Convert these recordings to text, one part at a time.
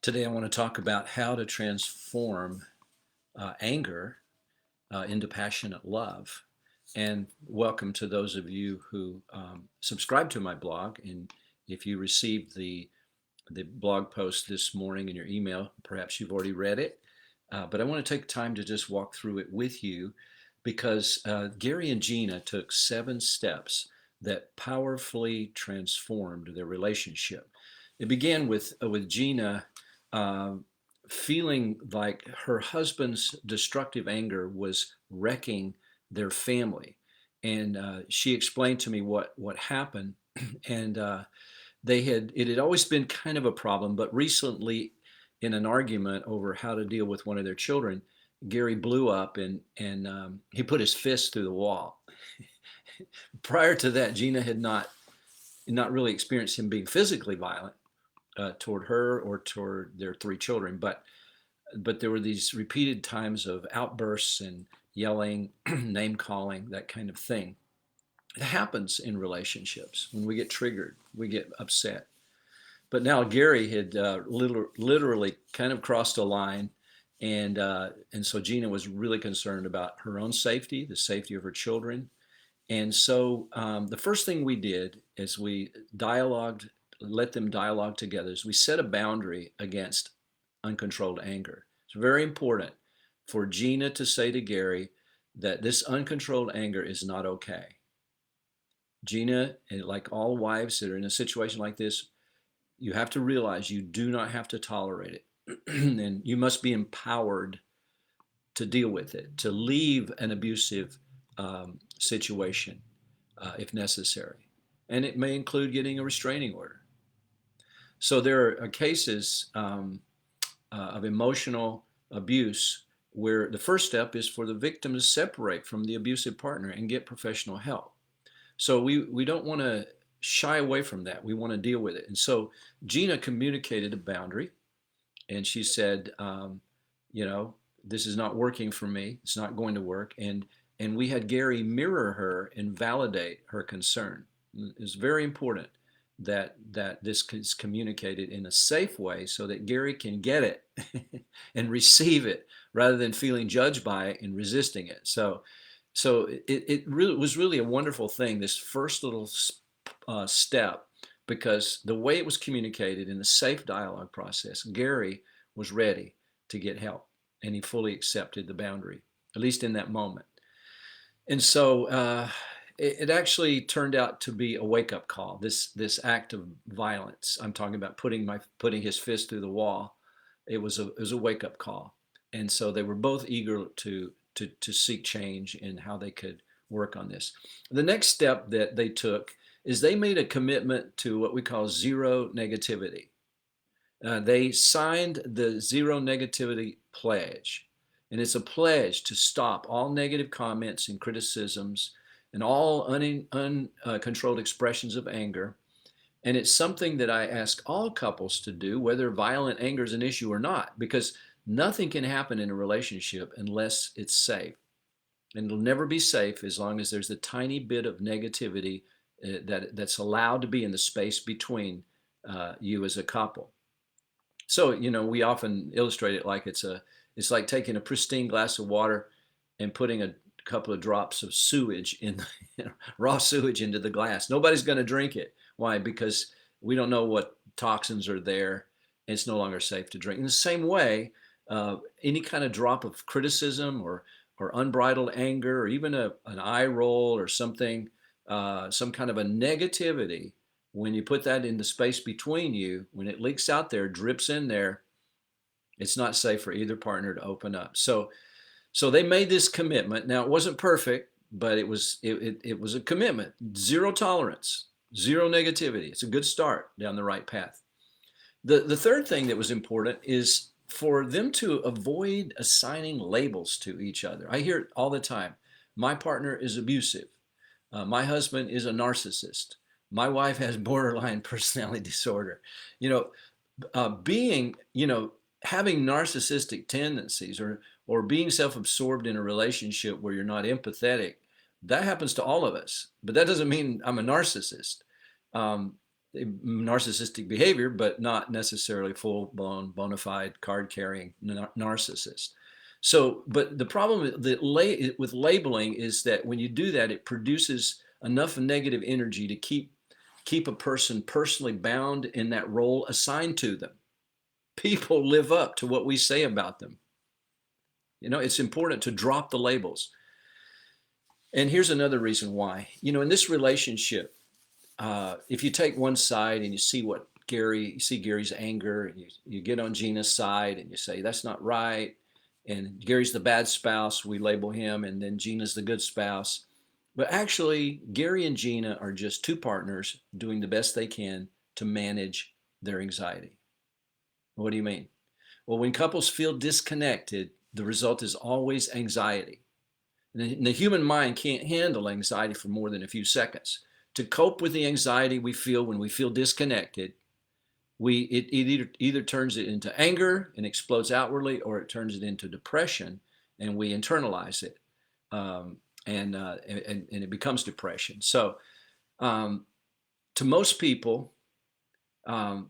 Today, I want to talk about how to transform anger into passionate love. And welcome to those of you who subscribe to my blog. And if you received the blog post this morning in your email, perhaps you've already read it. But I want to take time to just walk through it with you because Gary and Gina took 7 steps that powerfully transformed their relationship. It began with Gina uh, feeling like her husband's destructive anger was wrecking their family, and she explained to me what happened, and it had always been kind of a problem, but recently, in an argument over how to deal with one of their children, Gary blew up and he put his fist through the wall. Prior to that, Gina had not really experienced him being physically violent toward her or toward their 3 children, but there were these repeated times of outbursts and yelling, name calling, that kind of thing. It happens in relationships. When we get triggered, we get upset. But now Gary had literally kind of crossed a line, and so Gina was really concerned about her own safety, the safety of her children. And so the first thing we did is we dialogued, let them dialogue together, is we set a boundary against uncontrolled anger. It's very important for Gina to say to Gary that this uncontrolled anger is not okay. Gina, like all wives that are in a situation like this, you have to realize you do not have to tolerate it. And you must be empowered to deal with it, to leave an abusive situation if necessary. And it may include getting a restraining order. So there are cases of emotional abuse where the first step is for the victim to separate from the abusive partner and get professional help. So we don't want to shy away from that. We want to deal with it. And so Gina communicated a boundary, and she said, this is not working for me. It's not going to work. And we had Gary mirror her and validate her concern. It's very important that this is communicated in a safe way so that Gary can get it and receive it rather than feeling judged by it and resisting it. So it really was really a wonderful thing, this first little step, because the way it was communicated in the safe dialogue process, Gary was ready to get help, and he fully accepted the boundary, at least in that moment. And so it actually turned out to be a wake-up call. This act of violence, I'm talking about putting his fist through the wall. It was a wake-up call, and so they were both eager to seek change in how they could work on this. The next step that they took is they made a commitment to what we call zero negativity. They signed the zero negativity pledge, and it's a pledge to stop all negative comments and criticisms and all uncontrolled expressions of anger. And it's something that I ask all couples to do, whether violent anger is an issue or not, because nothing can happen in a relationship unless it's safe. And it'll never be safe as long as there's a tiny bit of negativity that's allowed to be in the space between you as a couple. So, we often illustrate it like it's like taking a pristine glass of water and putting a couple of drops of sewage raw sewage into the glass. Nobody's going to drink it. Why? Because we don't know what toxins are there. And it's no longer safe to drink. In the same way, any kind of drop of criticism or unbridled anger, or even an eye roll or something, some kind of a negativity, when you put that in the space between you, when it leaks out there, drips in there, it's not safe for either partner to open up. So they made this commitment. Now, it wasn't perfect, but it was a commitment. Zero tolerance, zero negativity. It's a good start down the right path. The third thing that was important is for them to avoid assigning labels to each other. I hear it all the time. My partner is abusive. My husband is a narcissist. My wife has borderline personality disorder. Being, having narcissistic tendencies or being self-absorbed in a relationship where you're not empathetic, that happens to all of us. But that doesn't mean I'm a narcissist. narcissistic behavior, but not necessarily full-blown, bona fide, card-carrying narcissist. So, but the problem with labeling is that when you do that, it produces enough negative energy to keep a person personally bound in that role assigned to them. People live up to what we say about them. It's important to drop the labels. And here's another reason why. In this relationship, if you take one side and you see Gary's anger, and you get on Gina's side and you say, that's not right, and Gary's the bad spouse, we label him, and then Gina's the good spouse. But actually, Gary and Gina are just two partners doing the best they can to manage their anxiety. What do you mean? Well, when couples feel disconnected, the result is always anxiety. And the human mind can't handle anxiety for more than a few seconds. To cope with the anxiety we feel when we feel disconnected, it either turns it into anger and explodes outwardly, or it turns it into depression and we internalize it, and it becomes depression. So, to most people, they're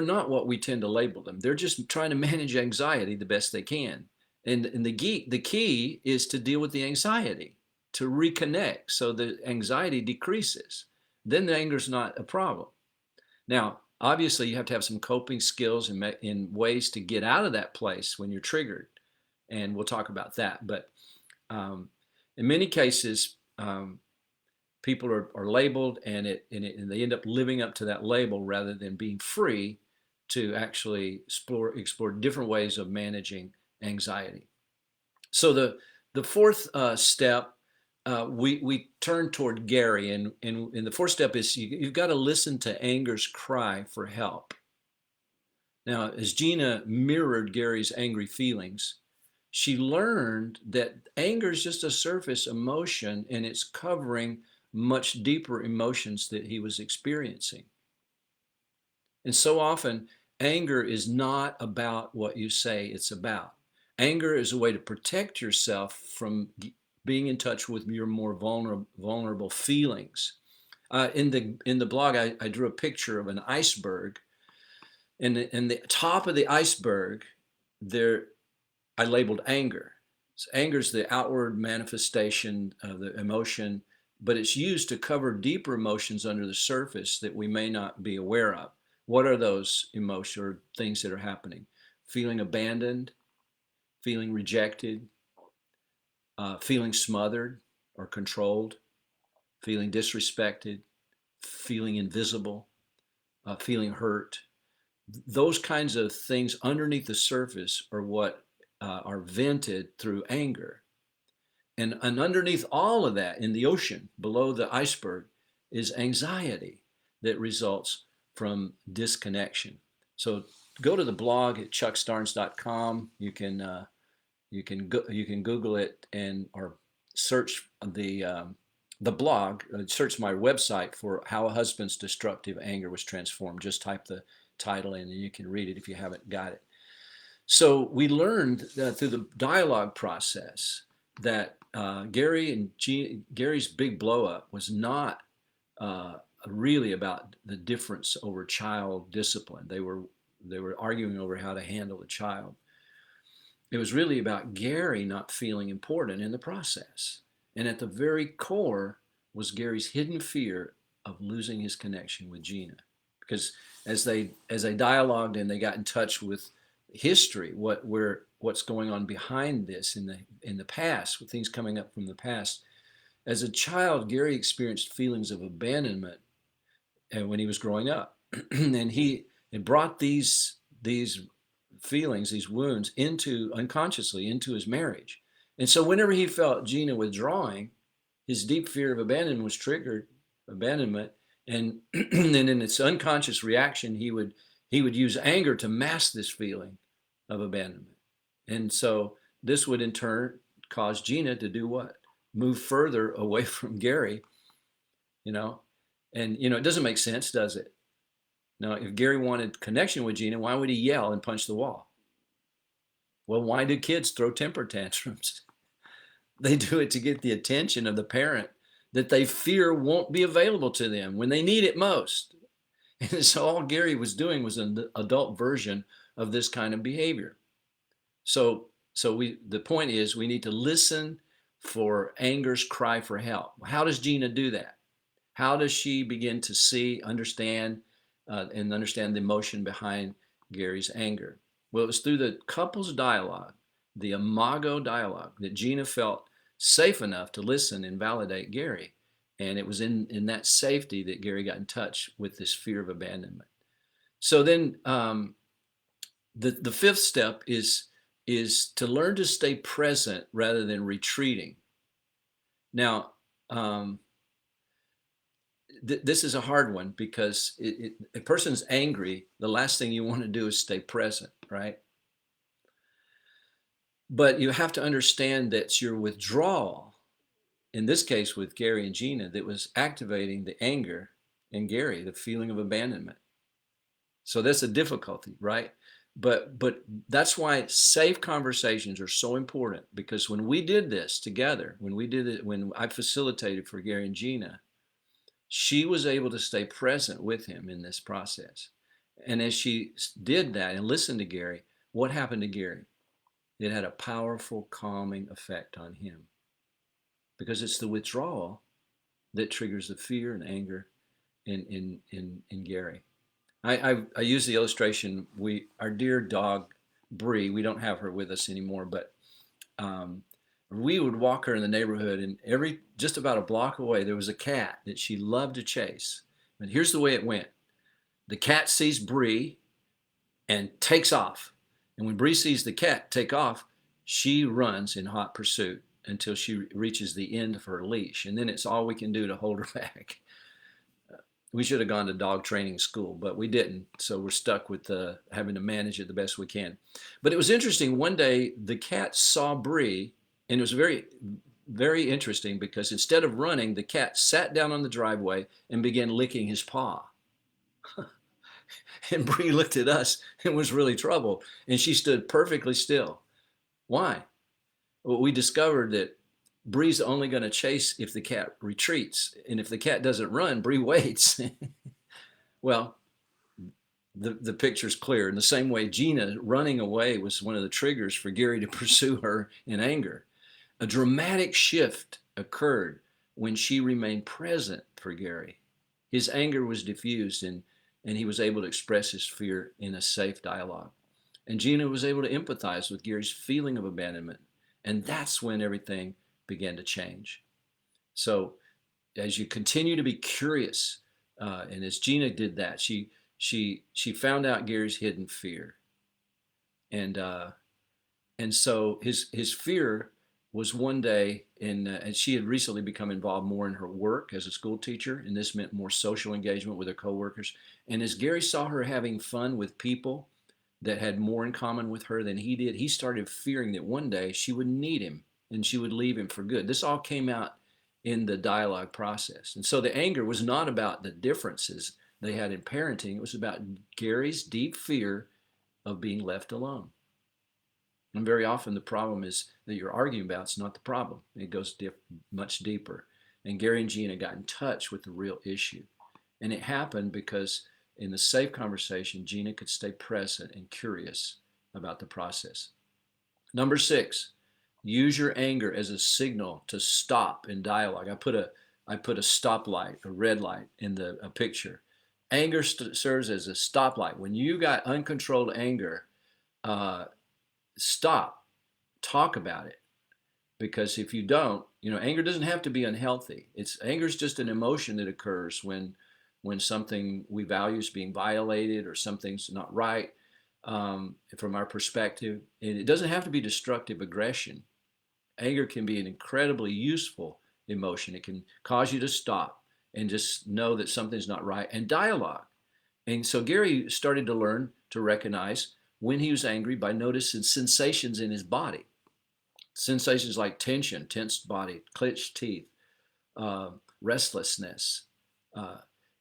not what we tend to label them. They're just trying to manage anxiety the best they can. And the key is to deal with the anxiety, to reconnect so the anxiety decreases. Then the anger is not a problem. Now, obviously, you have to have some coping skills in ways to get out of that place when you're triggered. And we'll talk about that. But in many cases, people are labeled, and they end up living up to that label rather than being free to actually explore different ways of managing anxiety. So the fourth step, we turn toward Gary, and the fourth step is you've got to listen to anger's cry for help. Now, as Gina mirrored Gary's angry feelings, she learned that anger is just a surface emotion, and it's covering much deeper emotions that he was experiencing. And so often, anger is not about what you say it's about. Anger is a way to protect yourself from being in touch with your more vulnerable feelings. In the blog, I drew a picture of an iceberg. And in the top of the iceberg, I labeled anger. So anger is the outward manifestation of the emotion, but it's used to cover deeper emotions under the surface that we may not be aware of. What are those emotions or things that are happening? Feeling abandoned, feeling rejected, feeling smothered or controlled, feeling disrespected, feeling invisible, feeling hurt. Those kinds of things underneath the surface are what are vented through anger. And underneath all of that, in the ocean, below the iceberg, is anxiety that results from disconnection. So go to the blog at chuckstarnes.com. You can Google it or search the blog. Search my website for How a Husband's Destructive Anger Was Transformed. Just type the title in, and you can read it if you haven't got it. So we learned through the dialogue process that Gary's big blow up was not really about the difference over child discipline. They were arguing over how to handle a child. It was really about Gary not feeling important in the process. And at the very core was Gary's hidden fear of losing his connection with Gina. Because as they dialogued and they got in touch with history, what's going on behind this in the past, with things coming up from the past. As a child, Gary experienced feelings of abandonment when he was growing up, and it brought these feelings, these wounds, unconsciously into his marriage. And so whenever he felt Gina withdrawing, his deep fear of abandonment was triggered, and then in its unconscious reaction, he would use anger to mask this feeling of abandonment. And so this would in turn cause Gina to do what? Move further away from Gary, and it doesn't make sense, does it? Now, if Gary wanted connection with Gina, why would he yell and punch the wall? Well, why do kids throw temper tantrums? They do it to get the attention of the parent that they fear won't be available to them when they need it most. And so all Gary was doing was an adult version of this kind of behavior. So the point is we need to listen for anger's cry for help. How does Gina do that? How does she begin to see, understand, and understand the emotion behind Gary's anger? Well, it was through the couple's dialogue, the imago dialogue, that Gina felt safe enough to listen and validate Gary. And it was in that safety that Gary got in touch with this fear of abandonment. So then the fifth step is to learn to stay present rather than retreating. Now, this is a hard one because a person's angry. The last thing you want to do is stay present, right? But you have to understand that your withdrawal, in this case with Gary and Gina, that was activating the anger in Gary, the feeling of abandonment. So that's a difficulty, right? But that's why safe conversations are so important, because when we did this together, when I facilitated for Gary and Gina, she was able to stay present with him in this process. And as she did that and listened to Gary, what happened to Gary? It had a powerful calming effect on him, because it's the withdrawal that triggers the fear and anger in Gary. I use the illustration. Our dear dog Bree, we don't have her with us anymore, but we would walk her in the neighborhood, and just about a block away there was a cat that she loved to chase. And here's the way it went: the cat sees Bree and takes off, and when Bree sees the cat take off, she runs in hot pursuit until she reaches the end of her leash, and then it's all we can do to hold her back. We should have gone to dog training school, but we didn't. So we're stuck with having to manage it the best we can. But it was interesting. One day, the cat saw Bree, and it was very, very interesting because instead of running, the cat sat down on the driveway and began licking his paw. And Bree looked at us and was really troubled, and she stood perfectly still. Why? Well, we discovered that Bree's only going to chase if the cat retreats. And if the cat doesn't run, Bree waits. Well, the picture's clear. In the same way, Gina running away was one of the triggers for Gary to pursue her in anger. A dramatic shift occurred when she remained present for Gary. His anger was diffused, and he was able to express his fear in a safe dialogue. And Gina was able to empathize with Gary's feeling of abandonment. And that's when everything began to change. So as you continue to be curious, and as Gina did that, she found out Gary's hidden fear. And so his fear was one day, and she had recently become involved more in her work as a school teacher, and this meant more social engagement with her coworkers. And as Gary saw her having fun with people that had more in common with her than he did, he started fearing that one day she would need him and she would leave him for good. This all came out in the dialogue process. And so the anger was not about the differences they had in parenting. It was about Gary's deep fear of being left alone. And very often the problem is that you're arguing about is not the problem. It goes much deeper. And Gary and Gina got in touch with the real issue. And it happened because in the safe conversation, Gina could stay present and curious about the process. Number 6, use your anger as a signal to stop in dialogue. I put a stoplight, a red light in a picture. Anger serves as a stoplight. When you got uncontrolled anger, stop, talk about it. Because if you don't, anger doesn't have to be unhealthy. Anger is just an emotion that occurs when something we value is being violated or something's not right from our perspective. And it doesn't have to be destructive aggression. Anger can be an incredibly useful emotion. It can cause you to stop and just know that something's not right, and dialogue. And so Gary started to learn to recognize when he was angry by noticing sensations in his body. Sensations like tension, tensed body, clenched teeth, restlessness,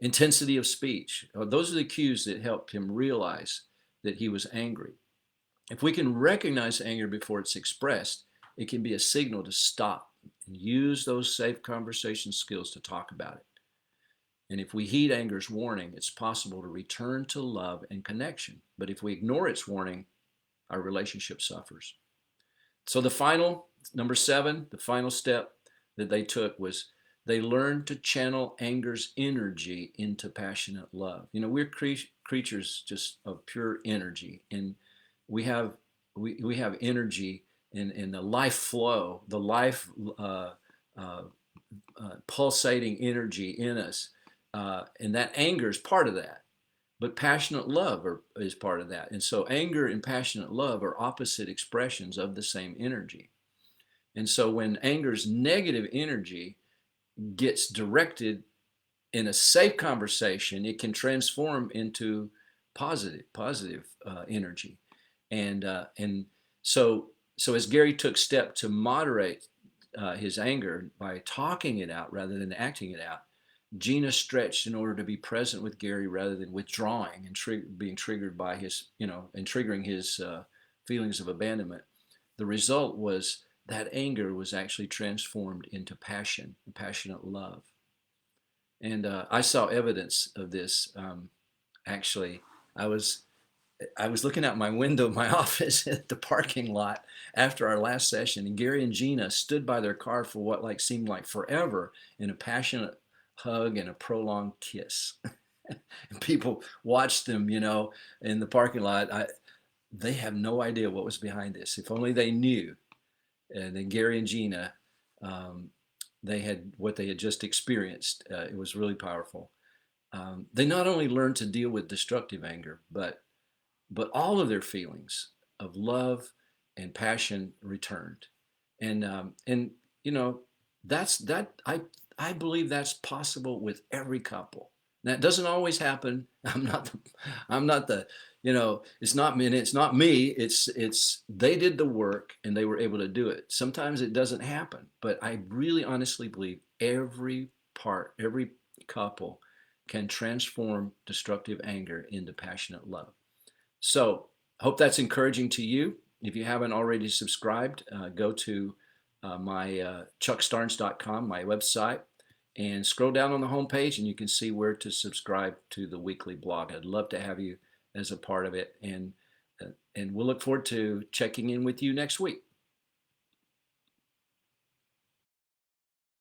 intensity of speech. Those are the cues that helped him realize that he was angry. If we can recognize anger before it's expressed, it can be a signal to stop and use those safe conversation skills to talk about it. And if we heed anger's warning, it's possible to return to love and connection. But if we ignore its warning, our relationship suffers. So the final, number 7, the final step that they took was they learned to channel anger's energy into passionate love. You know, we're creatures just of pure energy, and we have we have energy in the life flow, the life uh, pulsating energy in us, and that anger is part of that. But passionate love is part of that. And so anger and passionate love are opposite expressions of the same energy. And so when anger's negative energy gets directed in a safe conversation, it can transform into positive energy. And so as Gary took step to moderate his anger by talking it out rather than acting it out, Gina stretched in order to be present with Gary rather than withdrawing and being triggered by his, and triggering his feelings of abandonment. The result was that anger was actually transformed into passion, passionate love. And I saw evidence of this. Actually, I was I was looking out my window of my office at the parking lot after our last session, and Gary and Gina stood by their car for what seemed like forever in a passionate hug and a prolonged kiss. And people watched them, in the parking lot. They have no idea what was behind this. If only they knew. And then Gary and Gina, they had what they had just experienced. It was really powerful. They not only learned to deal with destructive anger, but all of their feelings of love and passion returned. And that's that. I believe that's possible with every couple. Now, it doesn't always happen. I'm not the it's not me. It's not me. It's they did the work and they were able to do it. Sometimes it doesn't happen, but I really honestly believe every couple can transform destructive anger into passionate love. So, hope that's encouraging to you. If you haven't already subscribed, go to my chuckstarnes.com, my website, and scroll down on the homepage and you can see where to subscribe to the weekly blog. I'd love to have you as a part of it, and we'll look forward to checking in with you next week.